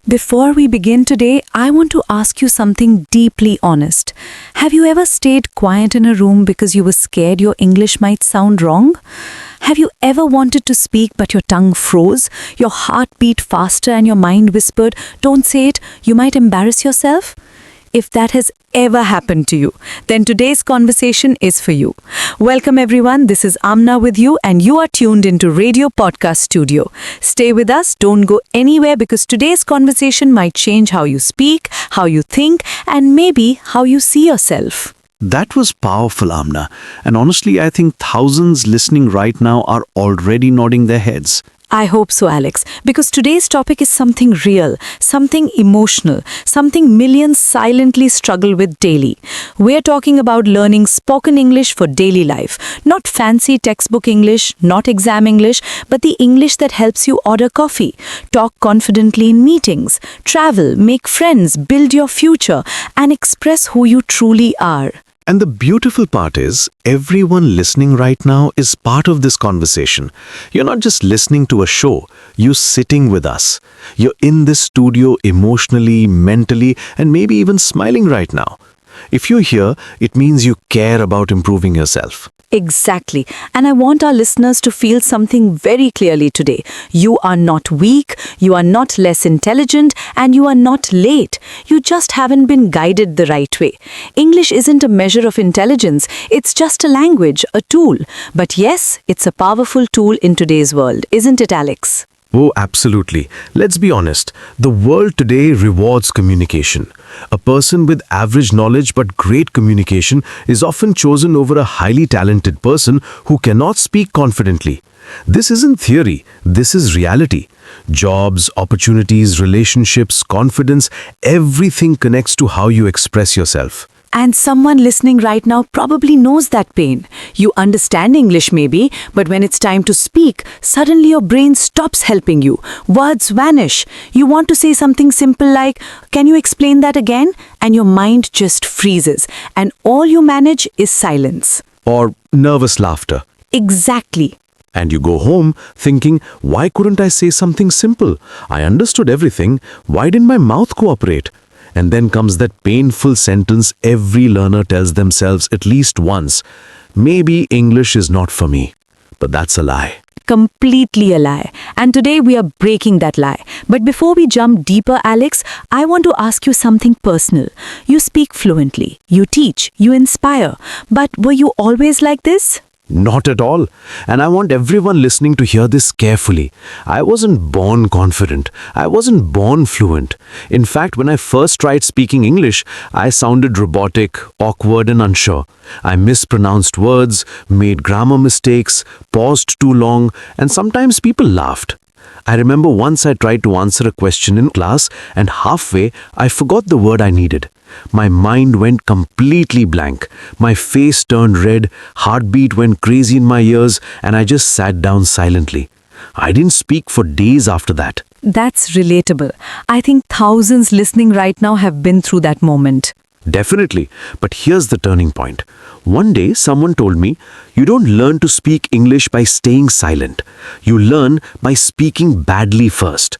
Before we begin today, I want to ask you something deeply honest. Have you ever stayed quiet in a room because you were scared your English might sound wrong? Have you ever wanted to speak but your tongue froze, your heart beat faster and your mind whispered, "Don't say it, you might embarrass yourself"? If that has ever happened to you, then today's conversation is for you. Welcome everyone, this is Amna with you and you are tuned into Radio Podcast Studio. Stay with us, don't go anywhere because today's conversation might change how you speak, how you think, and maybe how you see yourself. That was powerful, Amna. And honestly, I think thousands listening right now are already nodding their heads. I hope so, Alex, because today's topic is something real, something emotional, something millions silently struggle with daily. We're talking about learning spoken English for daily life. Not fancy textbook English, not exam English, but the English that helps you order coffee, talk confidently in meetings, travel, make friends, build your future, and express who you truly are. And the beautiful part is, everyone listening right now is part of this conversation. You're not just listening to a show, you're sitting with us. You're in this studio emotionally, mentally, and maybe even smiling right now. If you're here, it means you care about improving yourself. Exactly. And I want our listeners to feel something very clearly today. You are not weak, you are not less intelligent, and you are not late. You just haven't been guided the right way. English isn't a measure of intelligence, it's just a language, a tool. But yes, it's a powerful tool in today's world, isn't it, Alex? Oh, absolutely. Let's be honest. The world today rewards communication. A person with average knowledge but great communication is often chosen over a highly talented person who cannot speak confidently. This isn't theory, this is reality. Jobs, opportunities, relationships, confidence, everything connects to how you express yourself. And someone listening right now probably knows that pain. You understand English maybe, but when it's time to speak, suddenly your brain stops helping you. Words vanish. You want to say something simple like, "Can you explain that again?" And your mind just freezes. And all you manage is silence. Or nervous laughter. Exactly. And you go home thinking, why couldn't I say something simple? I understood everything. Why didn't my mouth cooperate? And then comes that painful sentence every learner tells themselves at least once. Maybe English is not for me. But that's a lie. Completely a lie. And today we are breaking that lie. But before we jump deeper, Alex, I want to ask you something personal. You speak fluently, you teach, you inspire. But were you always like this? Not at all. And I want everyone listening to hear this carefully. I wasn't born confident. I wasn't born fluent. In fact, when I first tried speaking English, I sounded robotic, awkward, and unsure. I mispronounced words, made grammar mistakes, paused too long, and sometimes people laughed. I remember once I tried to answer a question in class, and halfway, I forgot the word I needed. My mind went completely blank. My face turned red, heartbeat went crazy in my ears, and I just sat down silently. I didn't speak for days after that. That's relatable. I think thousands listening right now have been through that moment. Definitely. But here's the turning point. One day, someone told me, you don't learn to speak English by staying silent. You learn by speaking badly first.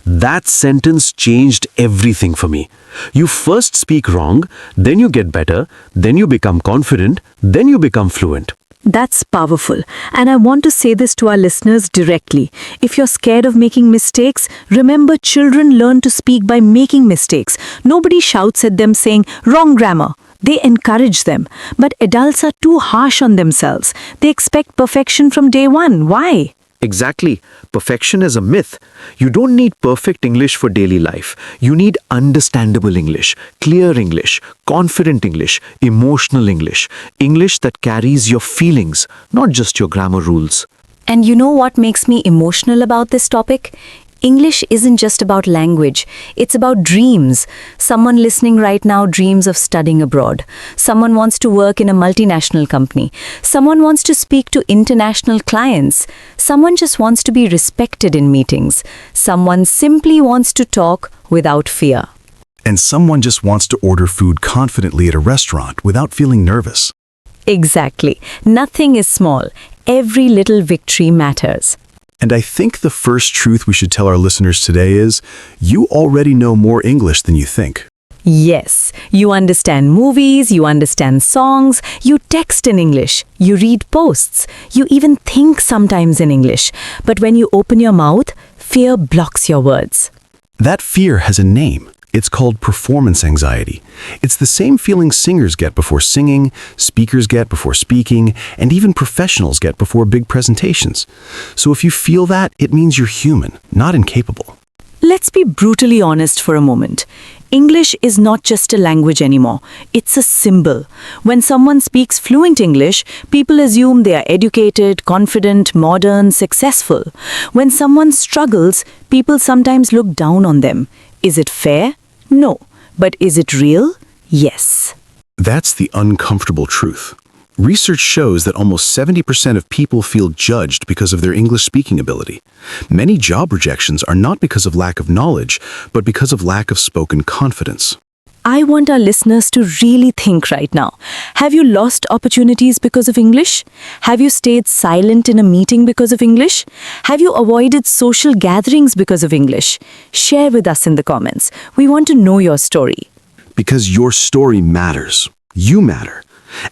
That sentence changed everything for me. You first speak wrong, then you get better, then you become confident, then you become fluent. That's powerful. And I want to say this to our listeners directly. If you're scared of making mistakes, remember children learn to speak by making mistakes. Nobody shouts at them saying, "Wrong grammar." They encourage them. But adults are too harsh on themselves. They expect perfection from day one. Why? Exactly. Perfection is a myth. You don't need perfect English for daily life. You need understandable English, clear English, confident English, emotional English, English that carries your feelings, not just your grammar rules. And you know what makes me emotional about this topic? English isn't just about language, it's about dreams. Someone listening right now dreams of studying abroad. Someone wants to work in a multinational company. Someone wants to speak to international clients. Someone just wants to be respected in meetings. Someone simply wants to talk without fear. And someone just wants to order food confidently at a restaurant without feeling nervous. Exactly. Nothing is small. Every little victory matters. And I think the first truth we should tell our listeners today is, you already know more English than you think. Yes, you understand movies, you understand songs, you text in English, you read posts, you even think sometimes in English. But when you open your mouth, fear blocks your words. That fear has a name. It's called performance anxiety. It's the same feeling singers get before singing, speakers get before speaking, and even professionals get before big presentations. So if you feel that, it means you're human, not incapable. Let's be brutally honest for a moment. English is not just a language anymore. It's a symbol. When someone speaks fluent English, people assume they are educated, confident, modern, successful. When someone struggles, people sometimes look down on them. Is it fair? No. But is it real? Yes. That's the uncomfortable truth. Research shows that almost 70% of people feel judged because of their English-speaking ability. Many job rejections are not because of lack of knowledge, but because of lack of spoken confidence. I want our listeners to really think right now. Have you lost opportunities because of English? Have you stayed silent in a meeting because of English? Have you avoided social gatherings because of English? Share with us in the comments. We want to know your story. Because your story matters. You matter.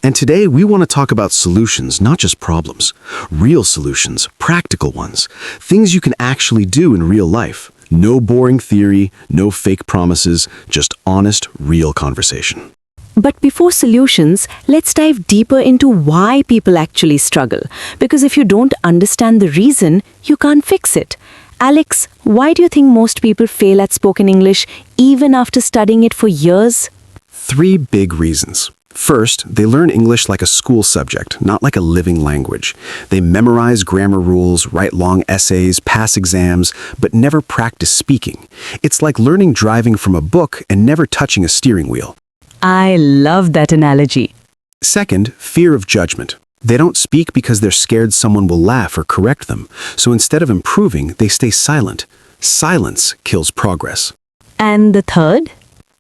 And today we want to talk about solutions, not just problems. Real solutions, practical ones. Things you can actually do in real life. No boring theory, no fake promises, just honest, real conversation. But before solutions, let's dive deeper into why people actually struggle. Because if you don't understand the reason, you can't fix it. Alex, why do you think most people fail at spoken English even after studying it for years? 3 big reasons. First, they learn English like a school subject, not like a living language. They memorize grammar rules, write long essays, pass exams, but never practice speaking. It's like learning driving from a book and never touching a steering wheel. I love that analogy. Second, fear of judgment. They don't speak because they're scared someone will laugh or correct them. So instead of improving, they stay silent. Silence kills progress. And the third?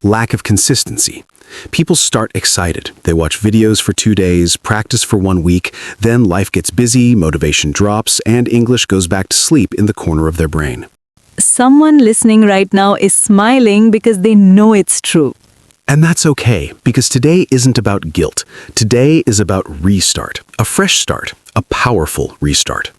Lack of consistency. People start excited. They watch videos for 2 days, practice for 1 week, then life gets busy, motivation drops, and English goes back to sleep in the corner of their brain. Someone listening right now is smiling because they know it's true. And that's okay, because today isn't about guilt. Today is about restart, a fresh start, a powerful restart.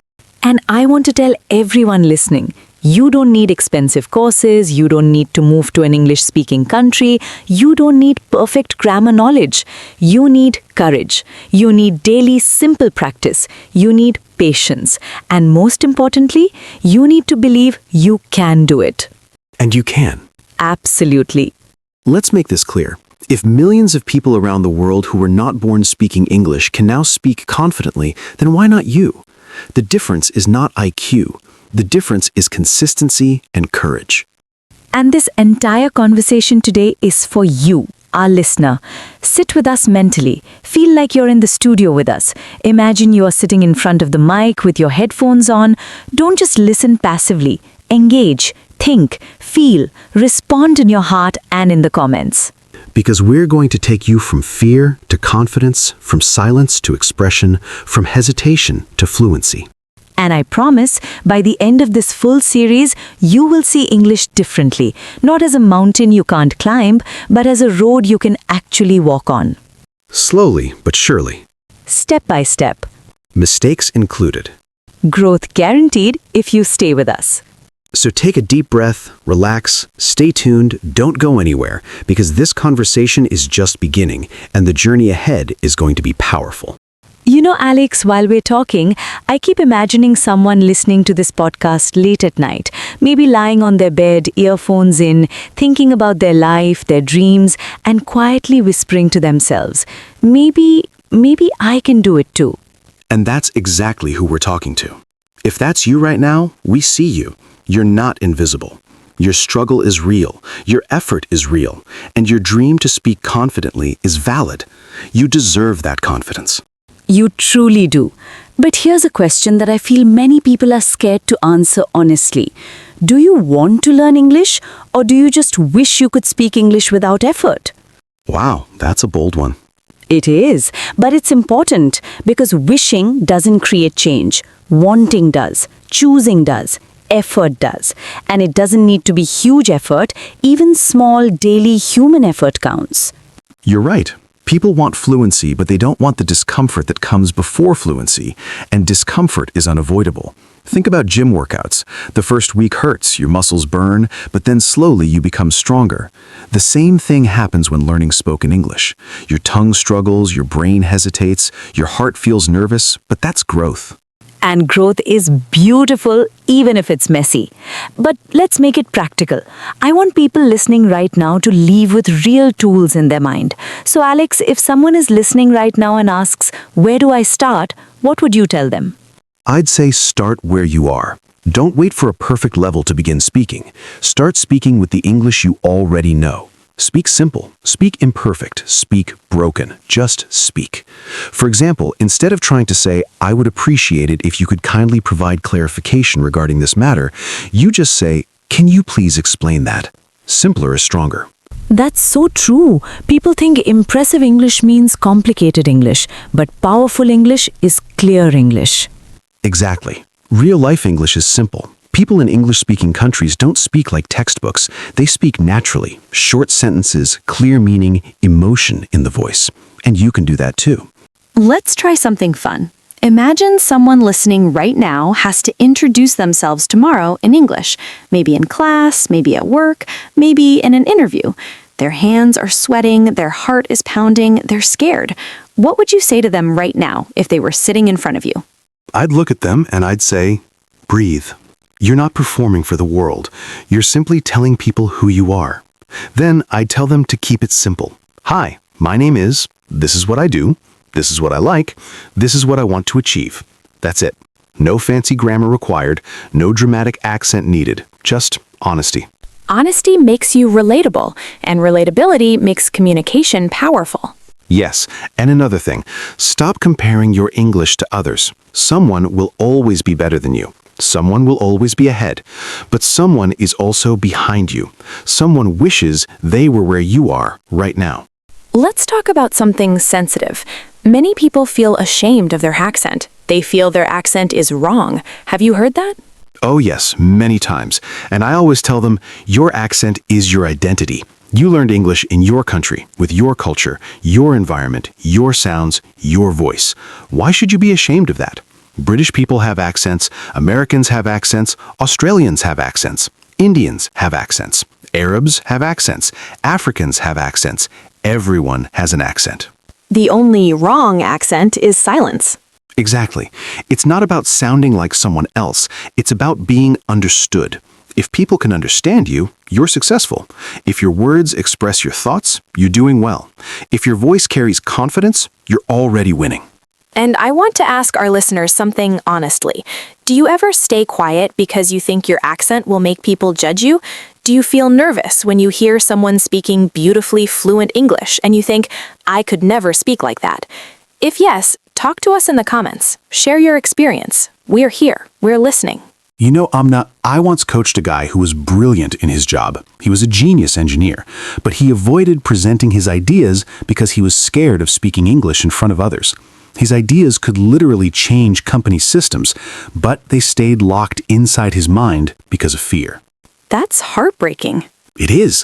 And I want to tell everyone listening, you don't need expensive courses, you don't need to move to an English-speaking country, you don't need perfect grammar knowledge. You need courage. You need daily simple practice. You need patience. And most importantly, you need to believe you can do it. And you can. Absolutely. Let's make this clear. If millions of people around the world who were not born speaking English can now speak confidently, then why not you? The difference is not IQ. The difference is consistency and courage. And this entire conversation today is for you, our listener. Sit with us mentally. Feel like you're in the studio with us. Imagine you are sitting in front of the mic with your headphones on. Don't just listen passively. Engage, think, feel, respond in your heart and in the comments. Because we're going to take you from fear to confidence, from silence to expression, from hesitation to fluency. And I promise, by the end of this full series, you will see English differently. Not as a mountain you can't climb, but as a road you can actually walk on. Slowly but surely. Step by step. Mistakes included. Growth guaranteed if you stay with us. So take a deep breath, relax, stay tuned, don't go anywhere, because this conversation is just beginning, and the journey ahead is going to be powerful. You know, Alex, while we're talking, I keep imagining someone listening to this podcast late at night, maybe lying on their bed, earphones in, thinking about their life, their dreams, and quietly whispering to themselves, maybe I can do it too. And that's exactly who we're talking to. If that's you right now, we see you. You're not invisible. Your struggle is real, your effort is real, and your dream to speak confidently is valid. You deserve that confidence. You truly do. But here's a question that I feel many people are scared to answer honestly. Do you want to learn English, or do you just wish you could speak English without effort? Wow, that's a bold one. It is, but it's important because wishing doesn't create change. Wanting does, choosing does, effort does. And it doesn't need to be huge effort, even small daily human effort counts. You're right. People want fluency, but they don't want the discomfort that comes before fluency, and discomfort is unavoidable. Think about gym workouts. The first week hurts, your muscles burn, but then slowly you become stronger. The same thing happens when learning spoken English. Your tongue struggles, your brain hesitates, your heart feels nervous, but that's growth. And growth is beautiful even if it's messy. But let's make it practical. I want people listening right now to leave with real tools in their mind. So Alex, if someone is listening right now and asks, where do I start? What would you tell them? I'd say start where you are. Don't wait for a perfect level to begin speaking. Start speaking with the English you already know. Speak simple, speak imperfect, speak broken. Just speak. For example, instead of trying to say, I would appreciate it if you could kindly provide clarification regarding this matter, you just say, can you please explain that? Simpler is stronger. That's so true. People think impressive English means complicated English, but powerful English is clear English. Exactly. Real-life English is simple. People in English-speaking countries don't speak like textbooks. They speak naturally. Short sentences, clear meaning, emotion in the voice. And you can do that too. Let's try something fun. Imagine someone listening right now has to introduce themselves tomorrow in English, maybe in class, maybe at work, maybe in an interview. Their hands are sweating, their heart is pounding, they're scared. What would you say to them right now if they were sitting in front of you? I'd look at them and I'd say, breathe. You're not performing for the world. You're simply telling people who you are. Then I'd tell them to keep it simple. Hi, my name is, this is what I do, this is what I like, this is what I want to achieve. That's it. No fancy grammar required, no dramatic accent needed, just honesty. Honesty makes you relatable, and relatability makes communication powerful. Yes, and another thing, stop comparing your English to others. Someone will always be better than you. Someone will always be ahead, but someone is also behind you. Someone wishes they were where you are right now. Let's talk about something sensitive. Many people feel ashamed of their accent. They feel their accent is wrong. Have you heard that? Oh yes, many times. And I always tell them, your accent is your identity. You learned English in your country, with your culture, your environment, your sounds, your voice. Why should you be ashamed of that? British people have accents, Americans have accents, Australians have accents, Indians have accents, Arabs have accents, Africans have accents. Everyone has an accent. The only wrong accent is silence. Exactly. It's not about sounding like someone else. It's about being understood. If people can understand you, you're successful. If your words express your thoughts, you're doing well. If your voice carries confidence, you're already winning. And I want to ask our listeners something honestly. Do you ever stay quiet because you think your accent will make people judge you? Do you feel nervous when you hear someone speaking beautifully fluent English and you think, I could never speak like that? If yes, talk to us in the comments. Share your experience. We're here. We're listening. You know, Amna, I once coached a guy who was brilliant in his job. He was a genius engineer, but he avoided presenting his ideas because he was scared of speaking English in front of others. His ideas could literally change company systems, but they stayed locked inside his mind because of fear. That's heartbreaking. It is.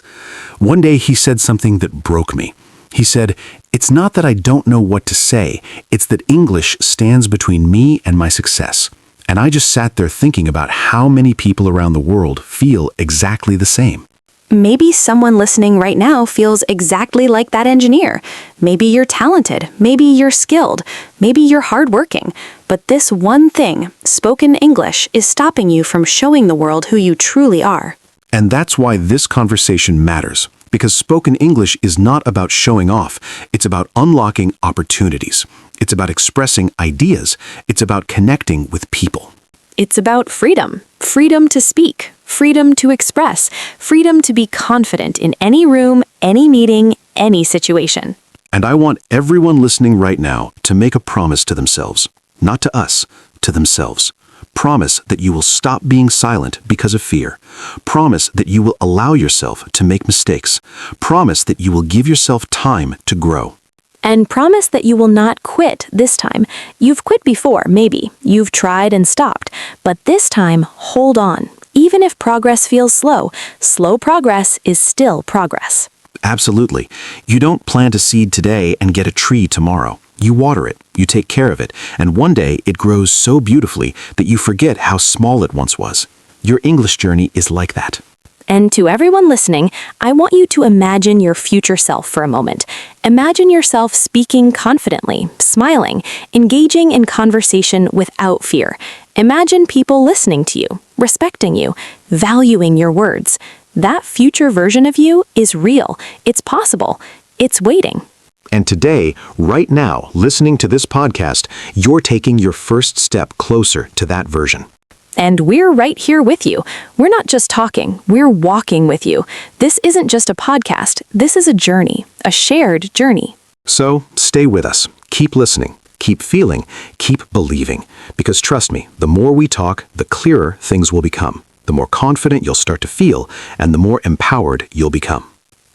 One day he said something that broke me. He said, it's not that I don't know what to say, it's that English stands between me and my success. And I just sat there thinking about how many people around the world feel exactly the same. Maybe someone listening right now feels exactly like that engineer. Maybe you're talented, maybe you're skilled, maybe you're hardworking. But this one thing, spoken English, is stopping you from showing the world who you truly are. And that's why this conversation matters. Because spoken English is not about showing off. It's about unlocking opportunities. It's about expressing ideas. It's about connecting with people. It's about freedom. Freedom to speak, freedom to express, freedom to be confident in any room, any meeting, any situation. And I want everyone listening right now to make a promise to themselves. Not to us, to themselves. Promise that you will stop being silent because of fear. Promise that you will allow yourself to make mistakes. Promise that you will give yourself time to grow. And promise that you will not quit this time. You've quit before, maybe. You've tried and stopped. But this time, hold on. Even if progress feels slow, slow progress is still progress. Absolutely. You don't plant a seed today and get a tree tomorrow. You water it, you take care of it, and one day it grows so beautifully that you forget how small it once was. Your English journey is like that. And to everyone listening, I want you to imagine your future self for a moment. Imagine yourself speaking confidently, smiling, engaging in conversation without fear. Imagine people listening to you, respecting you, valuing your words. That future version of you is real. It's possible. It's waiting. And today, right now, listening to this podcast, you're taking your first step closer to that version. And we're right here with you. We're not just talking, we're walking with you. This isn't just a podcast, this is a journey, a shared journey. So, stay with us. Keep listening. Keep feeling. Keep believing. Because trust me, the more we talk, the clearer things will become. The more confident you'll start to feel, and the more empowered you'll become.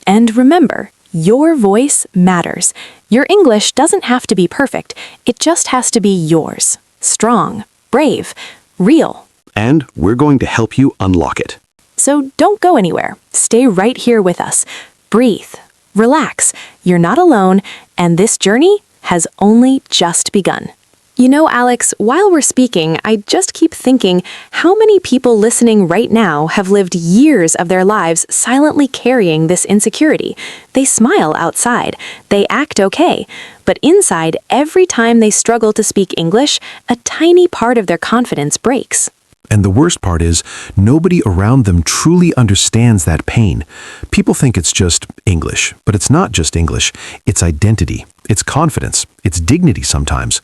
And remember, your voice matters. Your English doesn't have to be perfect. It just has to be yours. Strong, brave, real. And we're going to help you unlock it. So don't go anywhere. Stay right here with us. Breathe. Relax. You're not alone, and this journey has only just begun. You know, Alex, while we're speaking, I just keep thinking how many people listening right now have lived years of their lives silently carrying this insecurity. They smile outside, they act okay, but inside, every time they struggle to speak English, a tiny part of their confidence breaks. And the worst part is, nobody around them truly understands that pain. People think it's just English, but it's not just English. It's identity, it's confidence, it's dignity sometimes.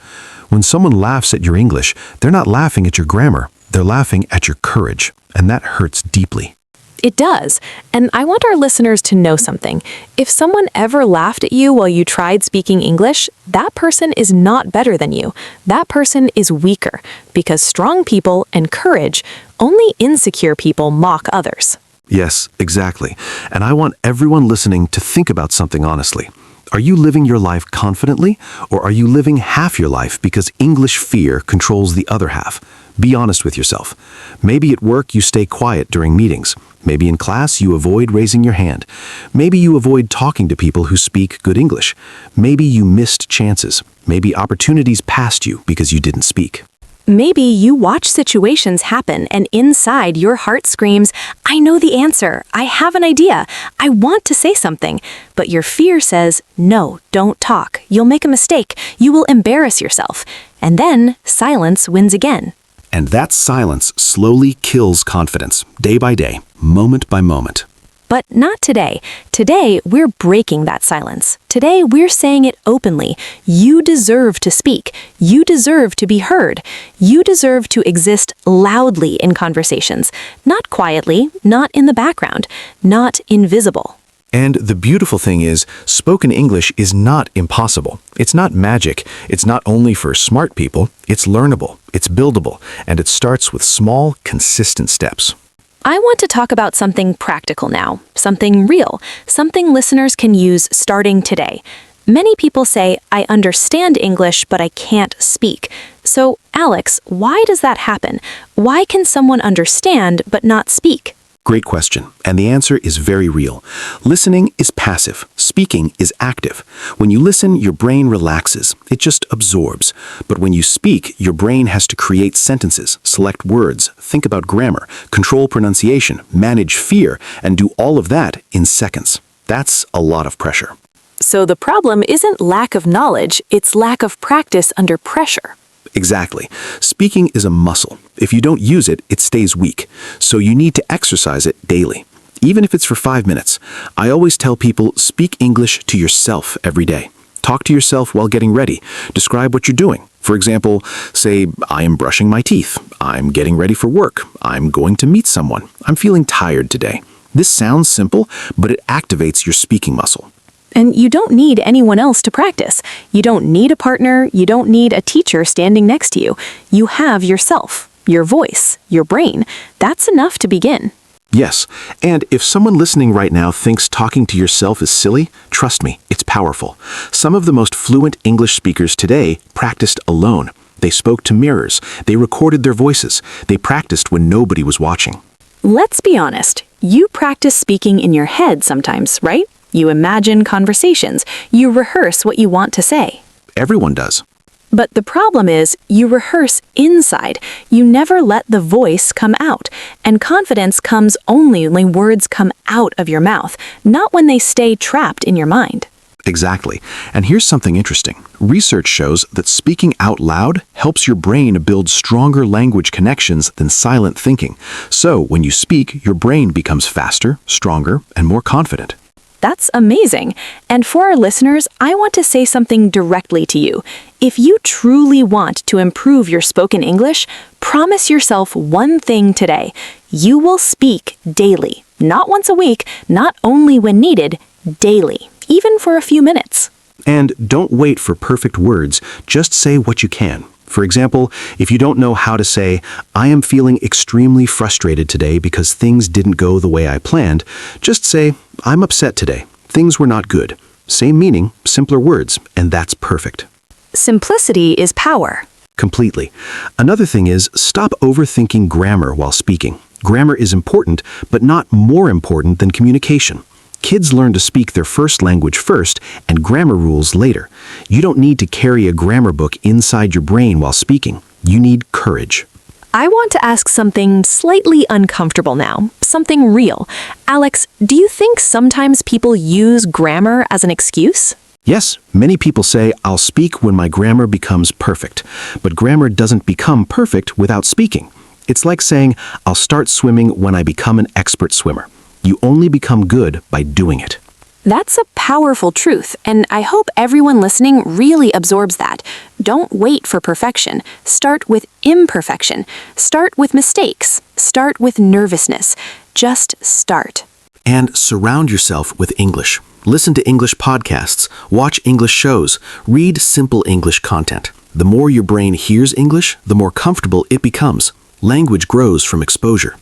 When someone laughs at your English, they're not laughing at your grammar. They're laughing at your courage, and that hurts deeply. It does. And I want our listeners to know something. If someone ever laughed at you while you tried speaking English, that person is not better than you. That person is weaker, because strong people and courage, only insecure people mock others. Yes, exactly. And I want everyone listening to think about something honestly. Are you living your life confidently, or are you living half your life because English fear controls the other half? Be honest with yourself. Maybe at work you stay quiet during meetings. Maybe in class you avoid raising your hand. Maybe you avoid talking to people who speak good English. Maybe you missed chances. Maybe opportunities passed you because you didn't speak. Maybe you watch situations happen and inside your heart screams, I know the answer, I have an idea, I want to say something. But your fear says, no, don't talk, you'll make a mistake, you will embarrass yourself. And then silence wins again. And that silence slowly kills confidence, day by day, moment by moment. But not today. Today, we're breaking that silence. Today, we're saying it openly. You deserve to speak. You deserve to be heard. You deserve to exist loudly in conversations. Not quietly, not in the background, not invisible. And the beautiful thing is, spoken English is not impossible. It's not magic. It's not only for smart people. It's learnable. It's buildable. And it starts with small, consistent steps. I want to talk about something practical now, something real, something listeners can use starting today. Many people say, I understand English, but I can't speak. So, Alex, why does that happen? Why can someone understand but not speak? Great question, and the answer is very real. Listening is passive. Speaking is active. When you listen, your brain relaxes. It just absorbs. But when you speak, your brain has to create sentences, select words, think about grammar, control pronunciation, manage fear, and do all of that in seconds. That's a lot of pressure. So the problem isn't lack of knowledge, it's lack of practice under pressure. Exactly. Speaking is a muscle. If you don't use it, it stays weak. So you need to exercise it daily. Even if it's for 5 minutes. I always tell people, speak English to yourself every day. Talk to yourself while getting ready. Describe what you're doing. For example, say, I am brushing my teeth. I'm getting ready for work. I'm going to meet someone. I'm feeling tired today. This sounds simple, but it activates your speaking muscle. And you don't need anyone else to practice. You don't need a partner. You don't need a teacher standing next to you. You have yourself, your voice, your brain. That's enough to begin. Yes, and if someone listening right now thinks talking to yourself is silly, trust me, it's powerful. Some of the most fluent English speakers today practiced alone. They spoke to mirrors, they recorded their voices, they practiced when nobody was watching. Let's be honest. You practice speaking in your head sometimes, right? You imagine conversations. You rehearse what you want to say. Everyone does. But the problem is, you rehearse inside. You never let the voice come out. And confidence comes only when words come out of your mouth, not when they stay trapped in your mind. Exactly. And here's something interesting. Research shows that speaking out loud helps your brain build stronger language connections than silent thinking. So when you speak, your brain becomes faster, stronger, and more confident. That's amazing. And for our listeners, I want to say something directly to you. If you truly want to improve your spoken English, promise yourself one thing today. You will speak daily. Not once a week, not only when needed, daily, even for a few minutes. And don't wait for perfect words, just say what you can. For example, if you don't know how to say, "I am feeling extremely frustrated today because things didn't go the way I planned," just say, "I'm upset today. Things were not good." Same meaning, simpler words, and that's perfect. Simplicity is power. Completely. Another thing is, stop overthinking grammar while speaking. Grammar is important, but not more important than communication. Kids learn to speak their first language first and grammar rules later. You don't need to carry a grammar book inside your brain while speaking. You need courage. I want to ask something slightly uncomfortable now, something real. Alex, do you think sometimes people use grammar as an excuse? Yes, many people say, "I'll speak when my grammar becomes perfect." But grammar doesn't become perfect without speaking. It's like saying, "I'll start swimming when I become an expert swimmer." You only become good by doing it. That's a powerful truth, and I hope everyone listening really absorbs that. Don't wait for perfection. Start with imperfection. Start with mistakes. Start with nervousness. Just start. And surround yourself with English. Listen to English podcasts, watch English shows, read simple English content. The more your brain hears English, the more comfortable it becomes. Language grows from exposure.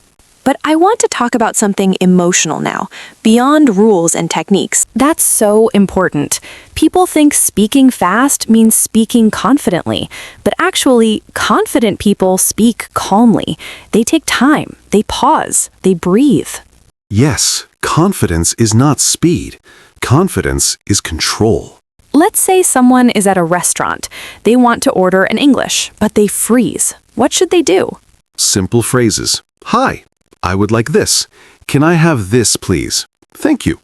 But I want to talk about something emotional now, beyond rules and techniques. That's so important. People think speaking fast means speaking confidently, but actually, confident people speak calmly. They take time, they pause, they breathe. Yes, confidence is not speed. Confidence is control. Let's say someone is at a restaurant. They want to order in English, but they freeze. What should they do? Simple phrases. "Hi, I would like this. Can I have this, please? Thank you."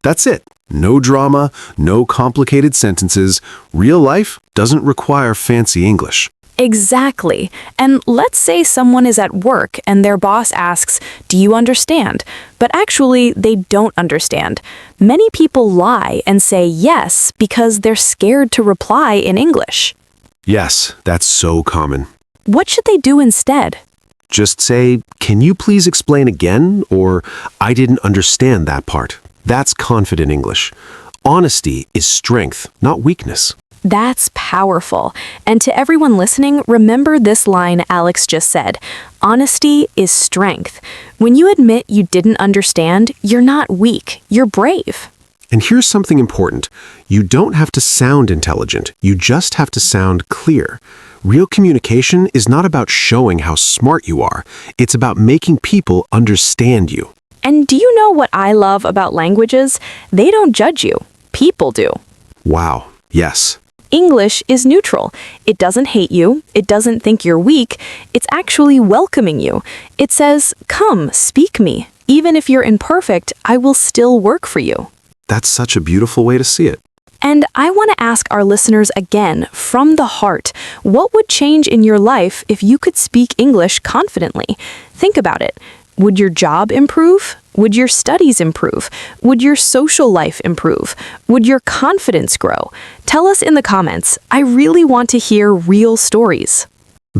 That's it. No drama, no complicated sentences. Real life doesn't require fancy English. Exactly. And let's say someone is at work and their boss asks, "Do you understand?" But actually, they don't understand. Many people lie and say yes because they're scared to reply in English. Yes, that's so common. What should they do instead? Just say, "Can you please explain again?" or "I didn't understand that part." That's confident English. Honesty is strength, not weakness. That's powerful. And to everyone listening, remember this line Alex just said. Honesty is strength. When you admit you didn't understand, you're not weak, you're brave. And here's something important. You don't have to sound intelligent. You just have to sound clear. Real communication is not about showing how smart you are. It's about making people understand you. And do you know what I love about languages? They don't judge you. People do. Wow. Yes. English is neutral. It doesn't hate you. It doesn't think you're weak. It's actually welcoming you. It says, "Come, speak me. Even if you're imperfect, I will still work for you." That's such a beautiful way to see it. And I want to ask our listeners again, from the heart, what would change in your life if you could speak English confidently? Think about it. Would your job improve? Would your studies improve? Would your social life improve? Would your confidence grow? Tell us in the comments. I really want to hear real stories.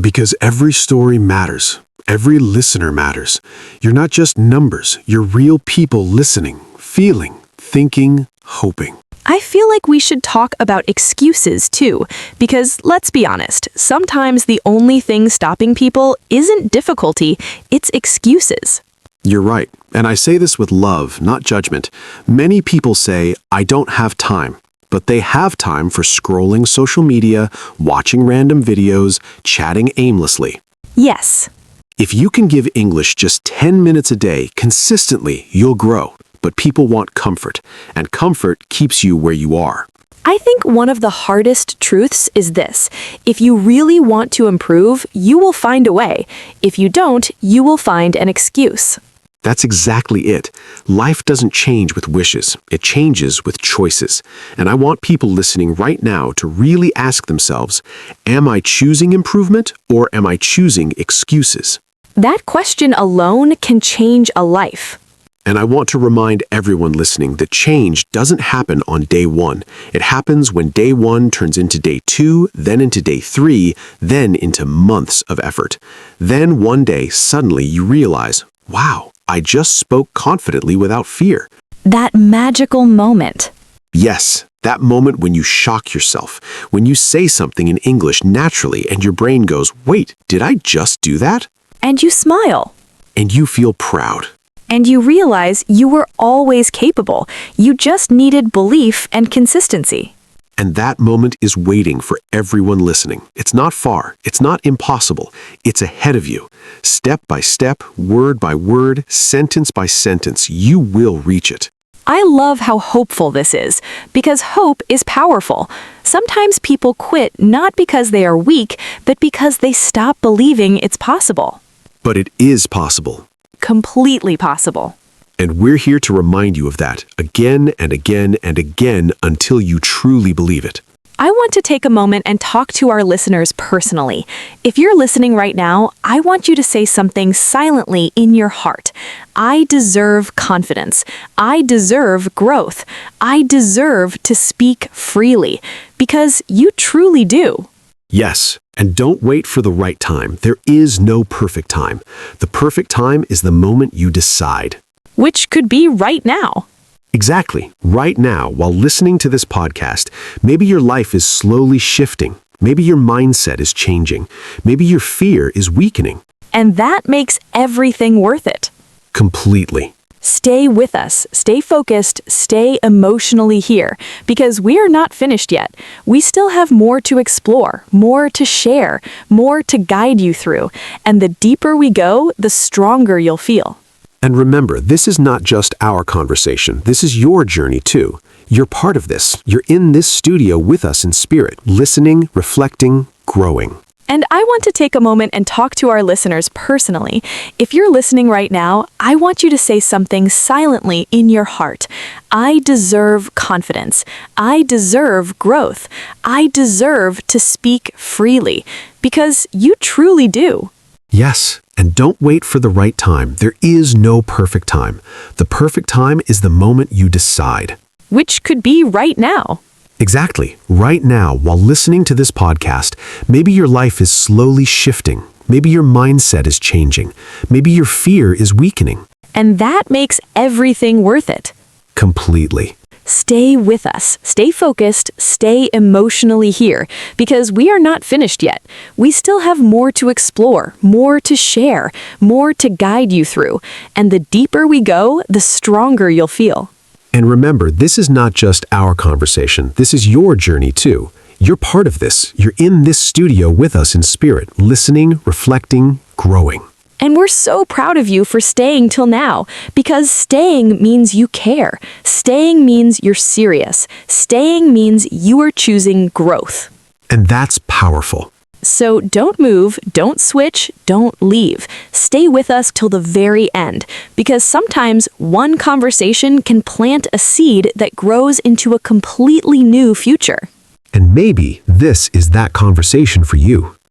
Because every story matters. Every listener matters. You're not just numbers. You're real people listening, feeling, thinking, hoping. I feel like we should talk about excuses too, because let's be honest, sometimes the only thing stopping people isn't difficulty, it's excuses. You're right, and I say this with love, not judgment. Many people say, I don't have time, but they have time for scrolling social media, watching random videos, chatting aimlessly. Yes. If you can give English just 10 minutes a day consistently, you'll grow. But people want comfort, and comfort keeps you where you are. I think one of the hardest truths is this. If you really want to improve, you will find a way. If you don't, you will find an excuse. That's exactly it. Life doesn't change with wishes. It changes with choices. And I want people listening right now to really ask themselves, am I choosing improvement or am I choosing excuses? That question alone can change a life. And I want to remind everyone listening that change doesn't happen on day one. It happens when day one turns into day two, then into day three, then into months of effort. Then one day, suddenly you realize, wow, I just spoke confidently without fear. That magical moment. Yes, that moment when you shock yourself, when you say something in English naturally and your brain goes, wait, did I just do that? And you smile. And you feel proud. And you realize you were always capable. You just needed belief and consistency. And that moment is waiting for everyone listening. It's not far. It's not impossible. It's ahead of you. Step by step, word by word, sentence by sentence, you will reach it. I love how hopeful this is, because hope is powerful. Sometimes people quit not because they are weak, but because they stop believing it's possible. But it is possible. Completely possible. And we're here to remind you of that again and again and again until you truly believe it. I want to take a moment and talk to our listeners personally. If you're listening right now, I want you to say something silently in your heart. I deserve confidence. I deserve growth. I deserve to speak freely. Because you truly do. Yes, and don't wait for the right time. There is no perfect time. The perfect time is the moment you decide. Which could be right now. Exactly. Right now, while listening to this podcast, maybe your life is slowly shifting. Maybe your mindset is changing. Maybe your fear is weakening. And that makes everything worth it. Completely. Stay with us, stay focused, stay emotionally here, because we are not finished yet. We still have more to explore, more to share, more to guide you through. And the deeper we go, the stronger you'll feel. And remember, this is not just our conversation. This is your journey too. You're part of this. You're in this studio with us in spirit, listening, reflecting, growing. And I want to take a moment and talk to our listeners personally. If you're listening right now, I want you to say something silently in your heart. I deserve confidence. I deserve growth. I deserve to speak freely. Because you truly do. Yes, and don't wait for the right time. There is no perfect time. The perfect time is the moment you decide. Which could be right now. Exactly. Right now, while listening to this podcast, maybe your life is slowly shifting. Maybe your mindset is changing. Maybe your fear is weakening. And that makes everything worth it. Completely. Stay with us, stay focused, stay emotionally here, because we are not finished yet. We still have more to explore, more to share, more to guide you through. And the deeper we go, the stronger you'll feel. And remember, this is not just our conversation. This is your journey too. You're part of this. You're in this studio with us in spirit, listening, reflecting, growing. And we're so proud of you for staying till now, because staying means you care. Staying means you're serious. Staying means you are choosing growth. And that's powerful. So don't move, don't switch, don't leave. Stay with us till the very end, because sometimes one conversation can plant a seed that grows into a completely new future. And maybe this is that conversation for you.